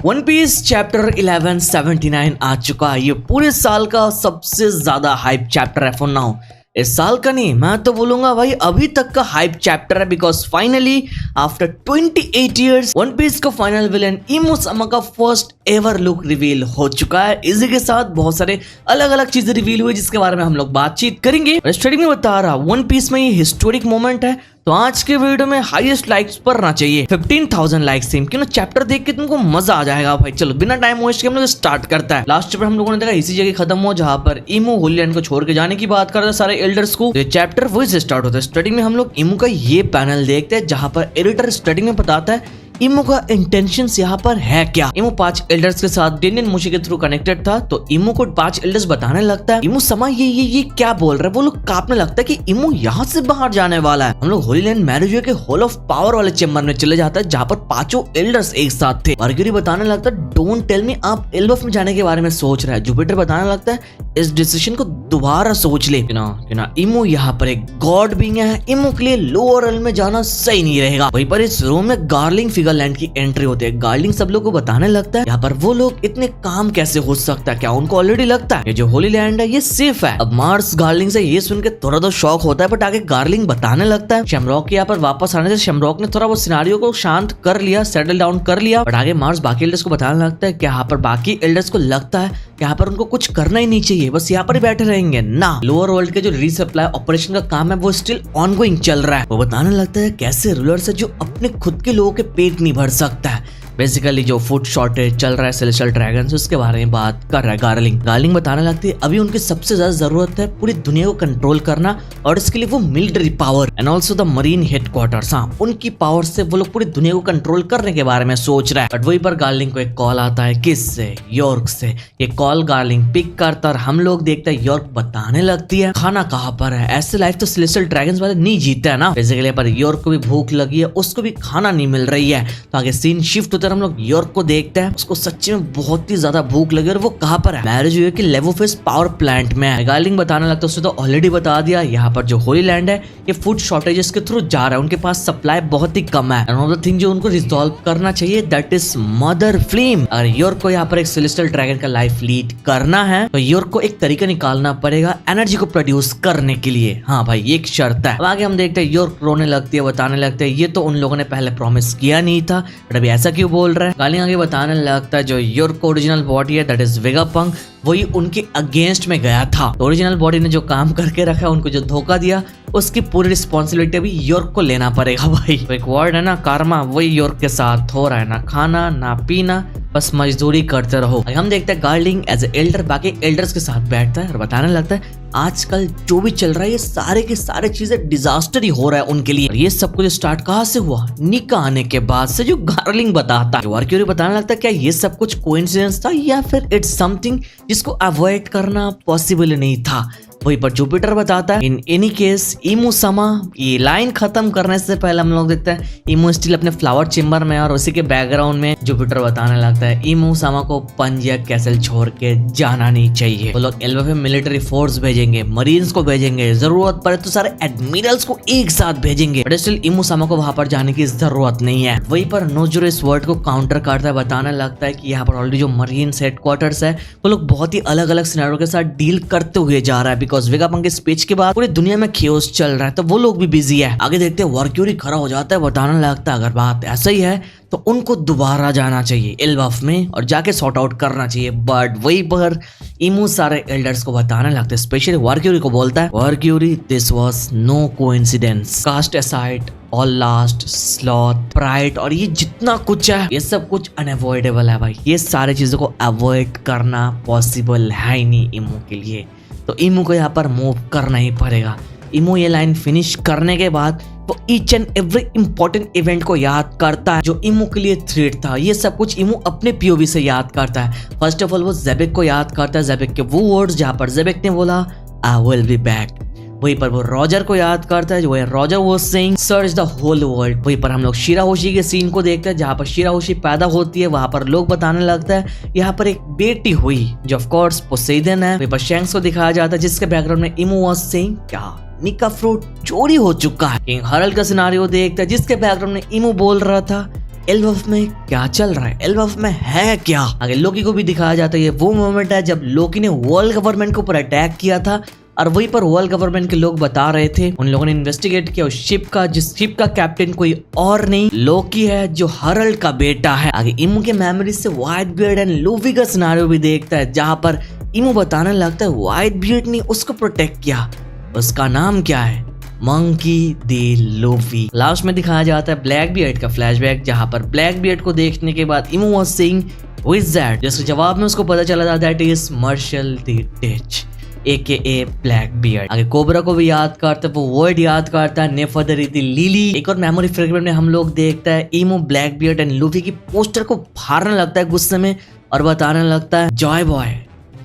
One piece chapter 1179 आ चुका है। ये पूरे साल का सबसे ज्यादा हाइप चैप्टर है फॉर नाउ। इस साल का नहीं, मैं तो बोलूंगा भाई अभी तक का हाइप चैप्टर है, because finally after 28 years One Piece का फाइनल विलन इमू समा का फर्स्ट एवर लुक रिवील हो चुका है। इसी के साथ बहुत सारे अलग अलग चीजें रिवील हुई जिसके बारे में हम लोग बातचीत करेंगे। स्टार्टिंग में बता रहा वन पीस में ये हिस्टोरिक मोमेंट है, तो आज के वीडियो में हाईएस्ट लाइक्स पर ना चाहिए 15,000 लाइक्स सेम, क्यों ना चैप्टर देख के तुमको मजा आ जाएगा भाई। चलो बिना टाइम वेस्ट के हम लोग स्टार्ट करता है। लास्ट चैप्टर हम लोगों ने देखा इसी जगह खत्म हुआ जहां पर इमू होली लैंड को छोड़ के जाने की बात करता है सारे एल्डर्स को। ये चैप्टर वही से स्टार्ट होता है। स्टार्टिंग में हम लोग इमू का ये पैनल देखते हैं जहां पर एडिटर स्टार्टिंग में बताता है इमू का इंटेंशंस यहाँ पर है क्या। इमू 5 एल्डर्स के साथ डेनियन मुशी के थ्रू कनेक्टेड था, तो इमू को 5 एल्डर्स बताने लगता है इमू समा ये क्या बोल रहा है। वो लोग कांपने लगता है कि इमू यहाँ से बाहर जाने वाला है। हम लोग होली लैंड मैरिज के हॉल ऑफ पावर वाले चेम्बर में चले जाता है जहाँ पर 5 एल्डर्स एक साथ थे। मर्क्यूरी बताने लगता है डोंट टेल मी आप एल्बफ में जाने के बारे में सोच रहा है। जुपिटर बताने लगता है इस डिसीजन को दोबारा सोच ले ना इमू यहाँ पर एक गॉड बीइंग है, इमू के लिए लोअर रेल्म में जाना सही नहीं रहेगा। वहीं पर इस रूम में गार्लिंग फिगर लैंड की एंट्री होती है। गार्लिंग सब लोग को बताने लगता है यहाँ पर वो लोग इतने काम कैसे हो सकता है, क्या उनको ऑलरेडी लगता है ये जो होली लैंड है ये सेफ है। अब मार्स गार्लिंग से ये सुन के थोड़ा तो शॉक होता है, बट आगे गार्लिंग बताने लगता है शैमरॉक के यहाँ पर वापस आने से शैमरॉक ने थोड़ा वो सिनारियो को शांत कर लिया, सेटल डाउन कर लिया। बट आगे मार्स बाकी एल्डर्स को बताने लगता है कि यहाँ पर बाकी एल्डर्स को लगता है यहाँ पर उनको कुछ करना ही नहीं चाहिए, बस यहाँ पर ही बैठे रहेंगे ना। लोअर वर्ल्ड के जो रीसप्लाई ऑपरेशन का काम है वो स्टिल ऑनगोइंग चल रहा है। वो बताने लगता है कैसे रूलर्स है जो अपने खुद के लोगों के पेट नहीं भर सकता है। बेसिकली जो फूड शॉर्टेज चल रहा है सेलेस्टियल ड्रैगन्स उसके बारे में बात कर रहा है गार्लिंग बताने लगती है अभी उनकी सबसे ज्यादा जरूरत है पूरी दुनिया को कंट्रोल करना, और इसके लिए वो military power and also the marine headquarters, हाँ उनकी पावर से वो लोग पूरी दुनिया को कंट्रोल करने के बारे में सोच रहा है। बट वहीं पर गार्लिंग को एक कॉल आता है, किससे? यॉर्क से। ये कॉल गार्लिंग पिक करता और हम लोग देखते हैं यॉर्क बताने लगती है खाना कहाँ पर है। ऐसे लाइफ तो सेलेस्टियल ड्रैगन्स वाले नहीं जीते है ना। बेसिकली पर यॉर्क को भी भूख लगी है, उसको भी खाना नहीं मिल रही है। तो आगे सीन शिफ्ट हम लोग यॉर्क को देखते हैं, उसको सच्ची में बहुत ही ज्यादा भूख लगी और वो कहाँ पर है? मैरिज हुई कि लेवोफेस पावर प्लांट में है। गार्लिंग बताने लगता है उसने तो ऑलरेडी बता दिया यहाँ पर जो होली लैंड है ये फूड शॉर्टेजेस के थ्रू जा रहा है, उनके पास सप्लाई बहुत ही कम है। अनदर थिंग जो उनको रिजॉल्व करना चाहिए दैट इज मदर फ्लेम। और यॉर्क को यहाँ पर एक सेलेस्टियल ड्रैगन का लाइफ लीड करना है, तो यॉर्क को एक तरीका निकालना पड़ेगा एनर्जी को प्रोड्यूस करने के लिए। हाँ भाई एक शर्त है। अब आगे हम देखते हैं यॉर्क रोने लगती है, बताने लगते हैं ये तो उन लोगों ने पहले प्रॉमिस किया नहीं था, बट अभी ऐसा क्यों बोल रहा है। गार्लिंग आगे बताने लगता है जो यॉर्क ओरिजिनल बॉडी है दैट इज वेगापंक वही उनके अगेंस्ट में गया था। तो ओरिजिनल बॉडी ने जो काम करके रखा, उनको जो धोखा दिया उसकी पूरी रिस्पॉन्सिबिलिटी अभी यॉर्क को लेना पड़ेगा भाई। तो एक वर्ड है ना कार्मा, वही यॉर्क के साथ हो रहा है, ना खाना ना पीना, बस मजदूरी करते रहो। हम देखते हैं गार्लिंग एज ए एल्डर बाकी एल्डर्स के साथ बैठता है और बताने लगता है आजकल जो भी चल रहा है ये सारे के सारे चीजें डिजास्टर ही हो रहा है उनके लिए। ये सब कुछ स्टार्ट कहाँ से हुआ? निका आने के बाद से, जो गार्लिंग बताता है। मर्क्यूरी बताने लगता है क्या ये सब कुछ कोइंसिडेंस था या फिर इट्स समथिंग जिसको अवॉइड करना पॉसिबल नहीं था। वहीं पर जुपिटर बताता है इन एनी केस इमू समा। ये लाइन खत्म करने से पहले हम लोग देखते हैं इमू स्टिल अपने फ्लावर चेम्बर में, और उसी के बैकग्राउंड में जुपिटर बताने लगता है इमू समा को पंजिया कैसल छोड़ के जाना नहीं चाहिए। वो लोग एल्बफ में मिलिट्री फोर्स भेजेंगे, मरीन्स को भेजेंगे, जरूरत पड़े तो सारे एडमिरल्स को एक साथ भेजेंगे, बट स्टिल इमू समा को वहां पर जाने की जरूरत नहीं है। वहीं पर नोजोरो इस वर्ड को काउंटर करता है, बताने लगता है कि यहाँ पर ऑलरेडी जो मरीन्स हेडक्वार्टर्स है वो लोग बहुत ही अलग अलग सिनेरियो के साथ डील करते हुए जा रहा है, बिकॉज वेगापंक के स्पीच के बाद पूरी दुनिया में खेओस चल रहा है, तो वो लोग भी बिजी है। आगे देखते हैं मर्क्यूरी खड़ा हो जाता है, बताने लगता है अगर बात ऐसा ही है तो उनको दोबारा जाना चाहिए एल्बफ में और जाके सॉर्ट आउट करना चाहिए। बट वही पर इमू सारे एल्डर्स को बताने लगते हैं, स्पेशली मर्क्यूरी को बोलता है Mercury this was no coincidence, cast aside all last sloth pride और ये जितना कुछ है ये सब कुछ अनअवॉइडेबल है भाई। ये सारी चीजों को अवॉइड करना पॉसिबल है ही नहीं इमू के लिए, तो इमू को यहाँ पर मूव करना ही पड़ेगा। इमू ये लाइन फिनिश करने के बाद वो each and every important event को याद करता है जो इमू के लिए थ्रेट था। ये सब कुछ इमू अपने पीओवी से याद करता है। फर्स्ट ऑफ ऑल वो ज़ेबेक को याद करता है, ज़ेबेक के वो वर्ड्स जहाँ पर ज़ेबेक ने बोला आई विल बी बैक। वहीं पर वो रॉजर को याद करता है जो है Roger was saying search the whole world. वहीं पर हम लोग शिराहोशी के सीन को देखते हैं जहाँ पर शिराहोशी पैदा होती है, वहां पर लोग बताने लगता है यहाँ पर एक बेटी हुई जो ऑफ कोर्स पोसेइडन है। वहीं पर शैंक्स को दिखाया जाता है जिसके बैकग्राउंड में इमू वाज सेइंग क्या निका फ्रूट चोरी हो चुका है। किंग हरल का सिनारियो देखता है जिसके बैकग्राउंड में इमू बोल रहा था एल्बफ में क्या चल रहा है, एल्बफ में है क्या। आगे लोकी को भी दिखाया जाता है, ये वो मोमेंट है जब लोकी ने वर्ल्ड गवर्नमेंट के ऊपर अटैक किया था और वहीं पर वर्ल्ड गवर्नमेंट के लोग बता रहे थे, उन लोगों ने इन्वेस्टिगेट किया उस शिप का, जिस शिप का कैप्टन कोई और नहीं लोकी है जो हरल्ड का बेटा है। आगे इमू के मेमोरी से व्हाइट बियर्ड एंड लूफी का सिनेरियो भी देखता है, जहां पर इमू बताने लगता है व्हाइट बियर्ड ने उसको प्रोटेक्ट किया, उसका नाम क्या है, मंकी डी लूफी। लास्ट में दिखाया जाता है ब्लैक बियर्ड का फ्लैशबैक, जहां पर ब्लैक बियर्ड को देखने के बाद Imu was saying who is that, जिसके जवाब में उसको पता चला था that is Marshall D Teach AKA Blackbeard. आगे कोबरा को भी याद करते, वो वर्ड याद करता है नेफर द लिली। एक और मेमोरी फ्रेगमेंट में हम लोग देखता है इमो ब्लैक बियर्ड एंड लूफी की पोस्टर को फाड़ने लगता है गुस्से में और बताने लगता है जॉय बॉय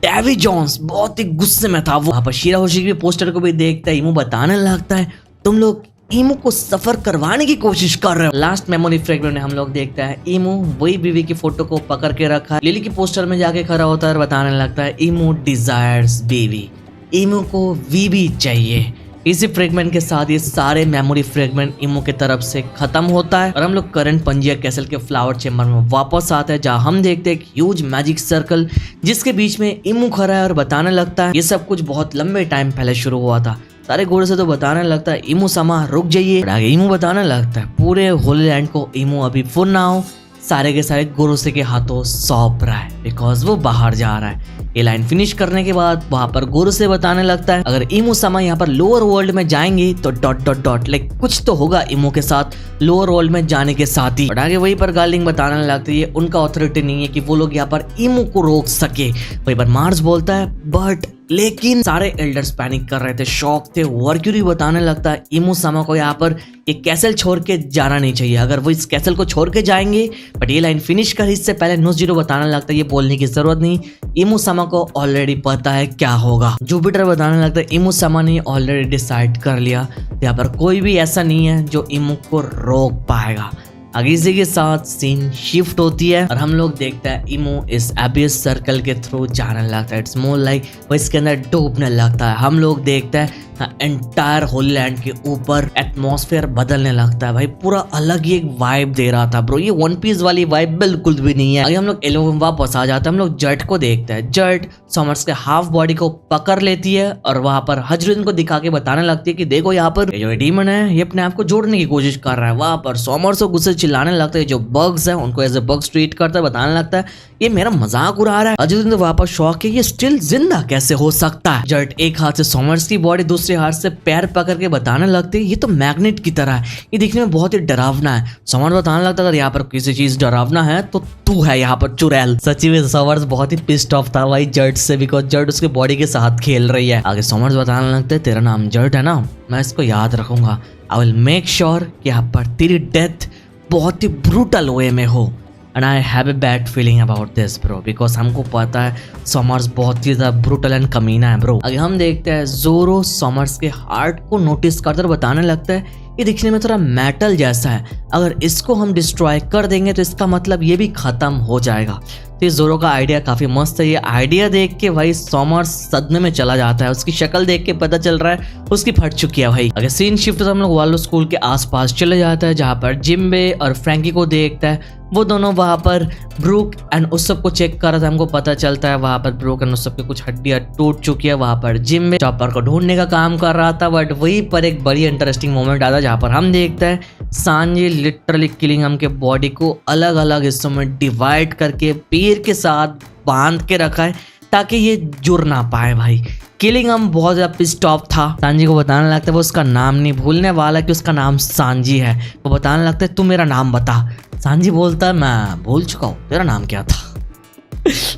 डेवी जॉन्स बहुत ही गुस्से में था वो। वहां पर शीरा होशी की पोस्टर को भी देखता है, इमो बताने लगता है तुम लोग इमो को सफर करवाने की कोशिश कर रहे हो। लास्ट मेमोरी फ्रेगमेंट में हम लोग देखता है इमो वही बीवी की फोटो को पकड़ के रखा है, लिली की पोस्टर में जाके खड़ा होता है और बताने लगता है इमो डिजायर्स बेबी, इमो को वीबी चाहिए। इसी फ्रेगमेंट के साथ ये सारे मेमोरी फ्रेगमेंट इमो के तरफ से खत्म होता है और हम लोग करंट पंजिया कैसल के फ्लावर चेम्बर में वापस आते हैं, जहां हम देखते हैं एक ह्यूज मैजिक सर्कल जिसके बीच में इमो खड़ा है और बताने लगता है ये सब कुछ बहुत लंबे टाइम पहले शुरू हुआ था। सारे घोड़े से तो बताने लगता है इमो समा रुक जाइए, आगे इमो बताने लगता है पूरे होली लैंड को इमो अभी फुल ना हो, सारे के सारे गोरोसे के हाथों सौंप रहा है बिकॉज वो बाहर जा रहा है। ये लाइन फिनिश करने के बाद वहां पर गोरोसे बताने लगता है अगर इमो समा यहाँ पर लोअर वर्ल्ड में जाएंगे तो डॉट डॉट डॉट लाइक कुछ तो होगा इमो के साथ लोअर वर्ल्ड में जाने के साथ ही। और आगे वहीं पर गार्लिंग बताने लगती है उनका ऑथोरिटी नहीं है कि वो लोग यहाँ पर इमो को रोक सके। वहीं पर मार्स बोलता है बट लेकिन सारे एल्डर्स पैनिक कर रहे थे, शॉक थे। वर्क्यूरी बताने लगता है इमो समा को यहाँ पर ये कैसल छोड़ के जाना नहीं चाहिए, अगर वो इस कैसल को छोड़ के जाएंगे। बट ये लाइन फिनिश कर इससे पहले नोज़ीरो बताने लगता है ये बोलने की जरूरत नहीं, इमो समा को ऑलरेडी पता है क्या होगा। जुपिटर बताने लगता है इमो समा ने ऑलरेडी डिसाइड कर लिया, यहाँ पर कोई भी ऐसा नहीं है जो इमो को रोक पाएगा। आगे इसी के साथ सीन शिफ्ट होती है और हम लोग देखते हैं इमो इस एबियस सर्कल के थ्रू जाने लगता है। इट्स मोर लाइक वो इसके अंदर डूबने लगता है। हम लोग देखते हैं एंटायर होली लैंड के ऊपर एटमॉस्फेयर बदलने लगता है। भाई पूरा अलग ही एक वाइब दे रहा था ब्रो, ये वन पीस वाली वाइब बिल्कुल भी नहीं है। अगर हम लोग एलोवन वापस आ जाते हैं, हम लोग जट को देखते हैं। जट समर्स के हाफ बॉडी को पकड़ लेती है और वहां पर हजरुद्दीन को दिखा के बताने लगती है कि देखो यहाँ पर जो डीमन है ये अपने आप को जोड़ने की कोशिश कर रहा है। वहां पर समर्स को गुस्से चिल्लाने लगता है, जो बग्स है उनको एज ए बग्स ट्रीट करता है, बताने लगता है ये मेरा मजाक उड़ा रहा है। हजरुद्दीन तो वापस शौक है ये स्टिल जिंदा कैसे हो सकता है। जट एक हाथ से समर्स की बॉडी दूसरे हाथ से पैर पकड़ के बताने लगते हैं ये तो मैग्नेट की तरह है, ये दिखने में बहुत ही डरावना है। समर्स बताने लगता है अगर यहाँ पर किसी चीज डरावना है तो तू है यहाँ पर चुड़ैल। सच्ची में समर्स बहुत ही पिस्ड ऑफ था भाई जट से, बिकॉज जट उसके बॉडी के साथ खेल रही है। आगे समर्स बताने लगते है तेरा नाम जट है ना, मैं इसको याद रखूंगा, आई विल मेक श्योर कि यहाँ पर तेरी डेथ बहुत ही ब्रूटल वे में हो। And I have a bad feeling about this bro, because हमको पता है समर्स बहुत ही ज्यादा ब्रूटल एंड कमीना है ब्रो। अगर हम देखते हैं जोरो समर्स के हार्ट को नोटिस करते बताने लगता है ये दिखने में थोड़ा मेटल जैसा है, अगर इसको हम डिस्ट्रॉय कर देंगे तो इसका मतलब ये भी खत्म हो जाएगा। तो ये जोरो का आइडिया काफी मस्त है। ये आइडिया देख के भाई समर्स सदमे में चला जाता है, उसकी शक्ल देख के पता चल रहा है उसकी फट चुकी है भाई। अगर सीन शिफ्ट तो हम लोग वालो स्कूल के आसपास चले जाता है, जहाँ पर जिम्बे और फ्रैंकी को देखता है, वो दोनों वहां पर ब्रूक एंड उस सब को चेक कर रहा था। हमको पता चलता है वहां पर ब्रूक एंड उस सब की कुछ हड्डियां टूट चुकी है। वहां पर जिम्बे चॉपर को ढूंढने का काम कर रहा था, बट वहीं पर एक बड़ी इंटरेस्टिंग मोमेंट आता है जहाँ पर हम देखते हैं सांजी लिटरली किलिंग हम के बॉडी को अलग अलग हिस्सों में डिवाइड करके पेड़ के साथ बांध के रखा है ताकि ये जुड़ ना पाए भाई। किलिंग हम बहुत ज्यादा पिस्ड ऑफ था। सांजी को बताने लगता है वो उसका नाम नहीं भूलने वाला कि उसका नाम सांजी है। वो बताने लगता है तू मेरा नाम बता। सांजी बोलता है मैं भूल चुका हूँ, तेरा नाम क्या था।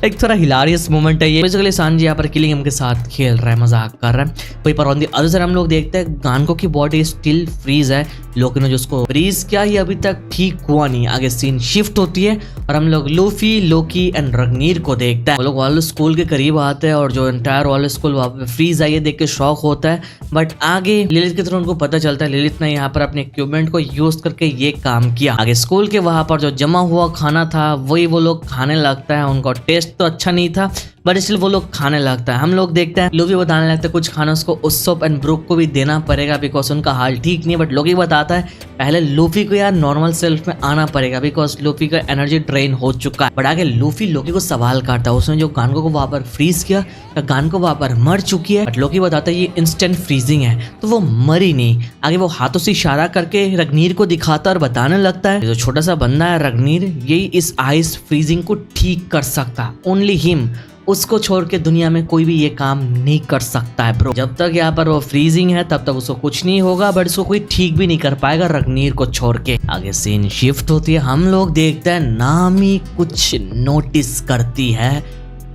एक थोड़ा हिलारियस मोमेंट है ये। बेसिकली सांजी यहाँ पर किलिंग के साथ खेल रहा है, मजाक कर रहा है। वहीं पर ऑन दी अदर साइड हम लोग देखते हैं गानको की बॉडी स्टिल फ्रीज है, लोकी ने जो उसको फ्रीज किया ये अभी तक ठीक हुआ नहीं। आगे सीन शिफ्ट होती है और हम लोग लूफी, लोकी एंड रग्नीर को देखते हैं। वो लोग वाले स्कूल के करीब आते हैं और जो एंटायर वाले स्कूल वहाँ पे फ्रीज है ये देख के शॉक होता है। बट आगे लिलिथ के थ्रू उनको पता चलता है लिलिथ ने यहाँ पर अपने इक्विपमेंट को यूज करके ये काम किया। आगे स्कूल के वहां पर जो जमा हुआ खाना था वही वो लोग खाने लगता है, उनको टेस्ट तो अच्छा नहीं था बट स्टिल वो लोग खाने लगता है। हम लोग देखते हैं लूफी बताने लगता है कुछ खाना उसको उsopp एंड ब्रूक को भी देना पड़ेगा बिकॉज उनका हाल ठीक नहीं है। बट लोकी बताता है पहले लूफी को यार नॉर्मल सेल्फ में आना पड़ेगा बिकॉज लूफी का एनर्जी ड्रेन हो चुका है। बट आगे लूफी लोकी को सवाल करता है उसने जो गानको को वहां पर फ्रीज किया गानको वहां पर मर चुकी है। बट लोकी बताता है ये इंस्टेंट फ्रीजिंग है तो वो मरी नहीं। आगे वो हाथों से इशारा करके रग्नीर को दिखाता और बताने लगता है जो छोटा सा बंदा है रग्नीर यही इस आइस फ्रीजिंग को ठीक कर सकता, ओनली हिम, उसको छोड़ के दुनिया में कोई भी ये काम नहीं कर सकता है ब्रो। जब तक यहाँ पर वो फ्रीजिंग है तब तक उसको कुछ नहीं होगा बट उसको कोई ठीक भी नहीं कर पाएगा रग्नीर को छोड़ के। आगे सीन शिफ्ट होती है, हम लोग देखते हैं नामी कुछ नोटिस करती है,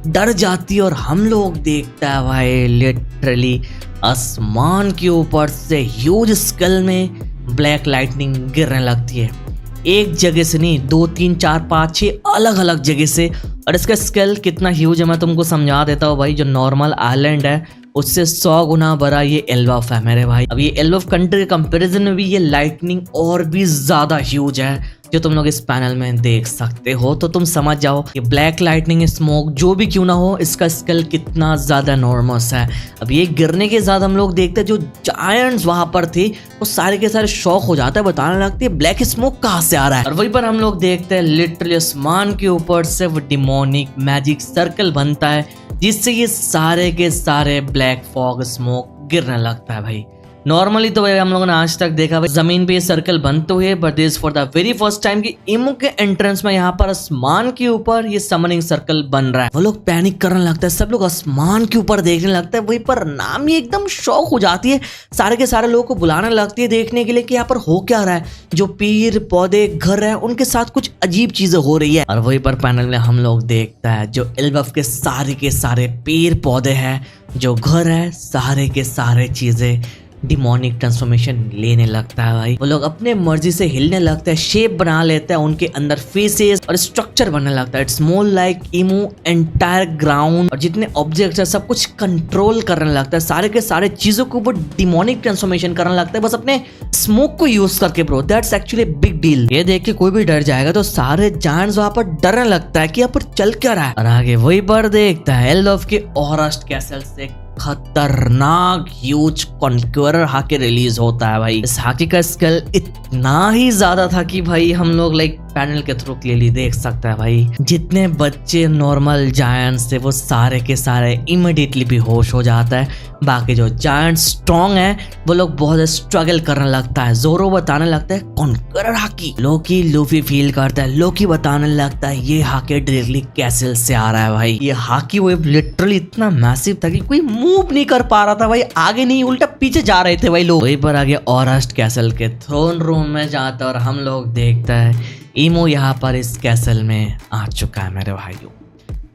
डर जाती है और हम लोग देखता है भाई लिटरली आसमान के ऊपर से ह्यूज स्केल में ब्लैक लाइटनिंग गिरने लगती है। एक जगह से नहीं 2 3 4 5 6 अलग अलग जगह से। और इसका स्केल कितना ह्यूज है मैं तुमको समझा देता हूँ भाई। जो नॉर्मल आइलैंड है उससे 100 गुना बड़ा ये एल्बाफ है मेरे भाई। अब ये एल्बाफ कंट्री के कंपैरिजन में भी ये लाइटनिंग और भी ज्यादा ह्यूज है जो तुम लोग इस पैनल में देख सकते हो। तो तुम समझ जाओ कि ब्लैक लाइटनिंग स्मोक जो भी क्यों ना हो इसका स्केल कितना ज्यादा नॉर्मस है। अब ये गिरने के साथ हम लोग देखते हैं जो जायंट्स वहां पर थे वो सारे के सारे शॉक हो जाता है, बताने लगती है ब्लैक स्मोक कहाँ से आ रहा है। और वहीं पर हम लोग देखते हैं लिटरली आसमान के ऊपर से वो डिमोनिक मैजिक सर्कल बनता है जिससे ये सारे के सारे ब्लैक फॉग स्मोक गिरने लगता है भाई। नॉर्मली तो भाई हम लोगों ने आज तक देखा भाई जमीन पे ये सर्कल बनते हुए but this for the very first time कि इमो के एंट्रेंस में यहाँ पर आसमान के ऊपर ये समनिंग सर्कल बन रहा है। वो लोग पैनिक करने लगता है, सब लोग आसमान के ऊपर देखने लगता है। वहीं पर नामी एकदम शॉक हो जाती है, सारे के सारे लोगों को बुलाने लगती है देखने के लिए कि यहाँ पर हो क्या रहा है। जो पेड़ पौधे घर है उनके साथ कुछ अजीब चीजें हो रही है। और वहीं पर पैनल में हम लोग देखता है जो एल्बाफ के सारे पेड़ पौधे हैं, जो घर है, सारे के सारे चीजें डिमोनिक ट्रांसफॉर्मेशन लेने लगता है भाई। वो लोग अपने मर्जी से हिलने लगता है, शेप बना लेता है, उनके अंदर फेसेस और स्ट्रक्चर बनने लगता है। It's more like Imu entire ground और जितने ऑब्जेक्ट्स है सब कुछ कंट्रोल करने लगता है। सारे के सारे चीजों को वो डिमोनिक ट्रांसफॉर्मेशन करने लगता है बस अपने स्मोक को यूज करके bro. That's actually big deal. ये देख के कोई भी डर जाएगा तो सारे जायंट्स वहां पर डरने लगता है कि यहाँ पर चल क्या रहा है। और आगे वही पर देखता है एल्बाफ के ओरस्ट कैसल से खतरनाक ह्यूज कॉन्क्यूरर हाकी रिलीज होता है भाई। इस हाकी का स्केल इतना ही ज्यादा था कि भाई हम लोग लाइक पैनल के थ्रू क्लियरली देख सकता है भाई जितने बच्चे नॉर्मल जायंट्स थे वो सारे के सारे इमीडिएटली बेहोश हो जाता है। बाकी जो जायंट स्ट्रॉन्ग है वो लोग बहुत स्ट्रगल करने लगता है। जोरो बताने लगता है कॉन्क्यूरर हाकी। लोकी लूफी फील करता है, लोकी बताने लगता है ये हाकी डायरेक्टली कैसल से आ रहा है भाई। ये हाकी वेव लिटरली इतना मैसिव था कि कोई मूव नहीं कर पा रहा था भाई, आगे नहीं उल्टा पीछे जा रहे थे भाई लोग। वहीं पर आगे ओरस्ट कैसल के थ्रोन रूम में जाता है और हम लोग देखता है इमो यहाँ पर इस कैसल में आ चुका है मेरे भाइयों।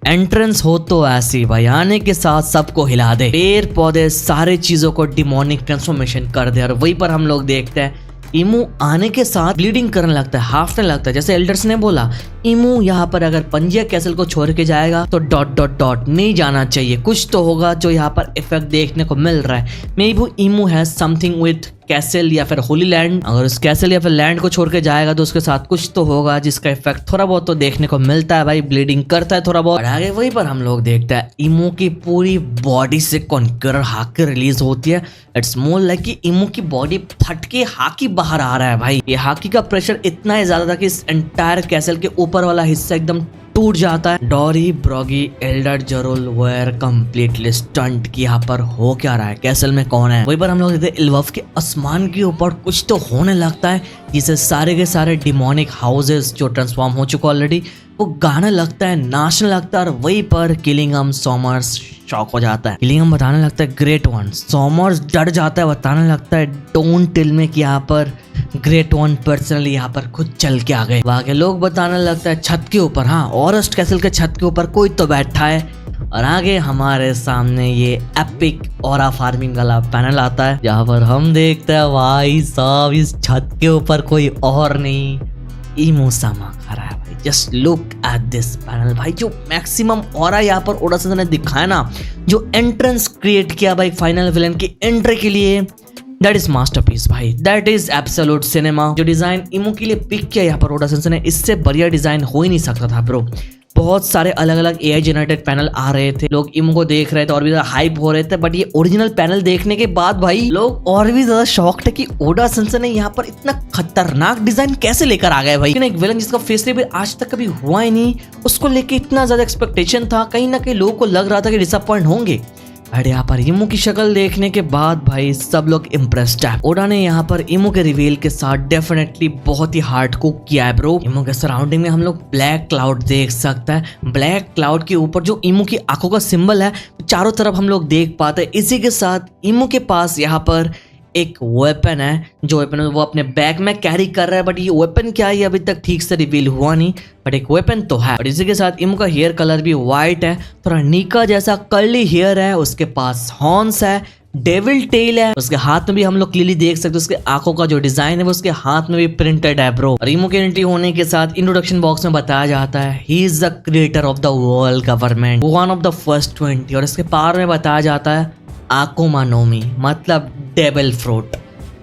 एंट्रेंस हो तो ऐसी भाई आने के साथ सबको हिला दे, पेड़ पौधे सारे चीजों को डिमोनिक ट्रांसफॉर्मेशन कर दे। और वहीं पर हम लोग देखते हैं इमू आने के साथ ब्लीडिंग करने लगता है, हाफने लगता है। जैसे एल्डर्स ने बोला इमू यहाँ पर अगर पंजिया कैसल को छोड़ के जाएगा तो डॉट डॉट डॉट नहीं जाना चाहिए, कुछ तो होगा जो यहाँ पर इफेक्ट देखने को मिल रहा है। मे बी इमू है समथिंग विथ कैसल या फिर होली लैंड। अगर उस कैसल या फिर लैंड को छोड़ के जाएगा तो उसके साथ कुछ तो होगा जिसका इफेक्ट थोड़ा बहुत तो देखने को मिलता है भाई, ब्लीडिंग करता है थोड़ा बहुत। और आगे वहीं पर हम लोग देखते हैं इमो की पूरी बॉडी से कॉन्क्यूरर हाकी रिलीज होती है। इट्स मोर लाइक कि इमो की बॉडी फट के हाकी बाहर आ रहा है भाई। ये हाकी का प्रेशर इतना ही ज्यादा था कि इस एंटायर कैसल के ऊपर वाला हिस्सा एकदम टूट जाता है। Dorry Brogy elder Jarul were completely stunned कि यहाँ पर हो क्या रहा है, कैसल में कौन है। वहीं पर हम लोग देखते हैं एल्बाफ के आसमान के ऊपर कुछ तो होने लगता है जिससे सारे के सारे डिमोनिक हाउसेस जो ट्रांसफॉर्म हो चुके ऑलरेडी वो गाने लगता है, नाचने लगता है। और वहीं पर किलिंगम सॉमर्स शॉक हो जाता है। किलिंगम बताने लगता है ग्रेट वन। सॉमर्स डर जाता है, बताने लगता है डोंट टेल मी कि यहाँ पर ग्रेट वन पर्सनली यहाँ पर खुद चल के आ गए। वहां के लोग बताने लगता है छत के ऊपर, हाँ ओरस्ट कैसल के छत के ऊपर कोई तो बैठा है। और आगे हमारे सामने ये एपिक ऑरा फार्मिंग वाला पैनल आता है जहाँ पर हम देखते हैं भाई साहब इस छत के ऊपर कोई और नहीं इमो सामा खड़ा है भाई। Just look at this panel भाई, जो मैक्सिमम ऑरा यहाँ पर ओडासन ने दिखाया ना, जो एंट्रेंस क्रिएट किया भाई फाइनल विलन की एंट्री के लिए, दैट इज मास्टरपीस भाई, दैट इज एब्सोल्यूट सिनेमा। जो डिजाइन इमो के लिए पिक किया यहाँ पर ओडासन ने, इससे बढ़िया डिजाइन हो ही नहीं सकता था ब्रो। बहुत सारे अलग अलग एआई जनरेटेड पैनल आ रहे थे, लोग इमो को देख रहे थे और भी ज्यादा हाइप हो रहे थे। बट ये ओरिजिनल पैनल देखने के बाद भाई लोग और भी ज्यादा शॉक्ड है कि ओडा सनसन ने यहाँ पर इतना खतरनाक डिजाइन कैसे लेकर आ गए भाई। एक विलन जिसका फेस रिवील आज तक कभी हुआ ही नहीं, उसको लेके इतना ज्यादा एक्सपेक्टेशन था, कहीं ना कहीं लोगों को लग रहा था कि डिसअपॉइंट होंगे। बट यहाँ पर इमो की शक्ल देखने के बाद भाई सब लोग इम्प्रेस्ड है। ओडा ने यहाँ पर इमो के रिवील के साथ डेफिनेटली बहुत ही हार्ड कुक किया है ब्रो। इमो के सराउंडिंग में हम लोग ब्लैक क्लाउड देख सकते हैं। ब्लैक क्लाउड के ऊपर जो इमो की आंखों का सिंबल है चारों तरफ हम लोग देख पाते हैं। इसी के साथ इमो के पास यहाँ पर एक वेपन है, जो वेपन है वो अपने बैग में कैरी कर रहा है। बट ये वेपन क्या है अभी तक ठीक से रिवील हुआ नहीं, बट एक वेपन तो है। और इसी के साथ इमो का हेयर कलर भी वाइट है, थोड़ा नीका जैसा कर्ली हेयर है, उसके पास हॉर्न्स है, डेविल टेल है, उसके हाथ में भी हम लोग क्लियरली देख सकते हैं उसके आंखों का जो डिजाइन है वो उसके हाथ में भी प्रिंटेड है ब्रो। और इमो की एंट्री होने के साथ इंट्रोडक्शन बॉक्स में बताया जाता है he is the creator of the world government, one of the first 20। और इसके पावर में बताया जाता है आकुमा नो मी, मतलब डेविल फ्रूट।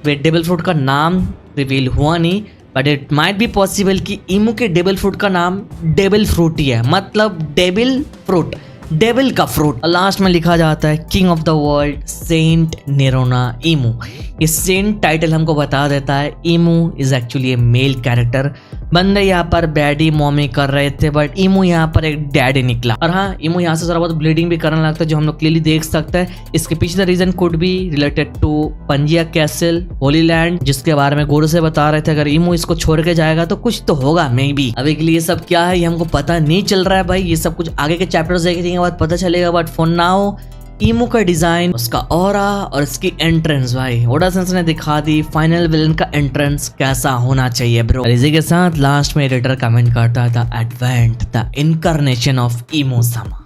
वे डेविल फ्रूट का नाम रिवील हुआ नहीं, but it might be possible कि इमो के डेविल फ्रूट का नाम डेविल फ्रूट ही है, मतलब डेविल फ्रूट, डेविल का फ्रूट। लास्ट में लिखा जाता है king of the world saint Nerona Imu. ये सेंट टाइटल हमको बता देता है Imu is actually a male character. बंदे यहाँ पर बैडी मॉमी कर रहे थे, बट इमो यहाँ पर एक डैडी निकला। और हाँ, इमो यहाँ से जरा बहुत ब्लीडिंग भी करने लगता है, जो हम लोग क्लियरली देख सकते हैं। इसके पीछे the reason could be related to Pangaea castle holy land, जिसके बारे में गोरू से बता रहे थे अगर इमो इसको छोड़ के जाएगा तो कुछ तो होगा मे बी। अभी के लिए ये सब क्या है ये हमको पता नहीं चल रहा है भाई, ये सब कुछ आगे के चैप्टर्स देखेंगे बाद पता चलेगा। बट फॉर नाउ इमो का डिजाइन, उसका ऑरा और इसकी एंट्रेंस भाई ओडा सेंस ने दिखा दी फाइनल विलन का एंट्रेंस कैसा होना चाहिए ब्रो। इसी के साथ लास्ट में एडिटर कमेंट करता था एडवेंट द इनकारनेशन ऑफ इमो समा।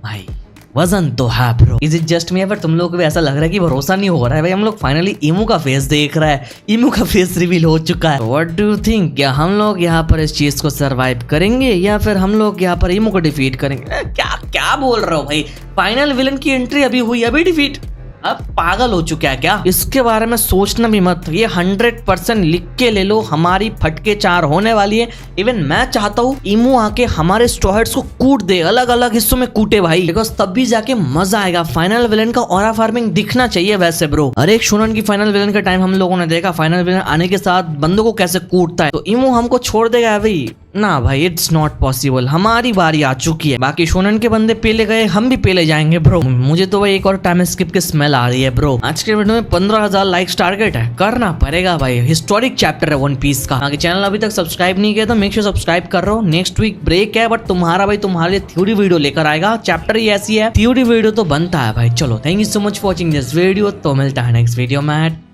भाई वजन तो है ब्रो। इज इट जस्ट मी, पर तुम लोगों को भी ऐसा लग रहा है कि भरोसा नहीं हो रहा है भाई, हम लोग फाइनली इमो का फेस देख रहा है, इमो का फेस रिवील हो चुका है। व्हाट डू यू थिंक, क्या हम लोग यहाँ पर इस चीज को सरवाइव करेंगे या फिर हम लोग यहाँ पर इमो को डिफीट करेंगे? क्या क्या बोल रहे हो भाई, फाइनल विलन की एंट्री अभी हुई, अभी डिफीट? अब पागल हो चुका है क्या? इसके बारे में सोचना भी मत, ये 100% लिख के ले लो, हमारी फटके 4 होने वाली है। इवन मैं चाहता हूँ इमो आके हमारे स्ट्रॉ हेड्स को कूट दे, अलग अलग हिस्सों में कूटे भाई, बिकॉज तब भी जाके मजा आएगा। फाइनल विलन का ऑरा फार्मिंग दिखना चाहिए वैसे ब्रो। हर एक शोनन की फाइनल विलन का टाइम हम लोगों ने देखा, फाइनल विलन आने के साथ बंदों को कैसे कूटता है, तो इमो हमको छोड़ देगा भाई? ना भाई, इट्स नॉट पॉसिबल। हमारी बारी आ चुकी है, बाकी शोनन के बंदे पेले गए, हम भी पेले जाएंगे ब्रो। मुझे तो भाई एक और टाइम स्किप की स्मेल आ रही है ब्रो। आज के वीडियो में 15,000 लाइक्स टारगेट है, करना पड़ेगा भाई, हिस्टोरिक चैप्टर है वन पीस का। बाकी चैनल अभी तक सब्सक्राइब नहीं किया तो मेक श्योर सब्सक्राइब कर रहा हूँ। नेक्स्ट वीक ब्रेक है, बट तुम्हारा भाई तुम्हारे लिए थ्योरी वीडियो लेकर आएगा, चैप्टर ही ऐसी है, थ्योरी वीडियो तो बनता है भाई। चलो, thank you so much for watching this video, तो मिलता है नेक्स्ट वीडियो में।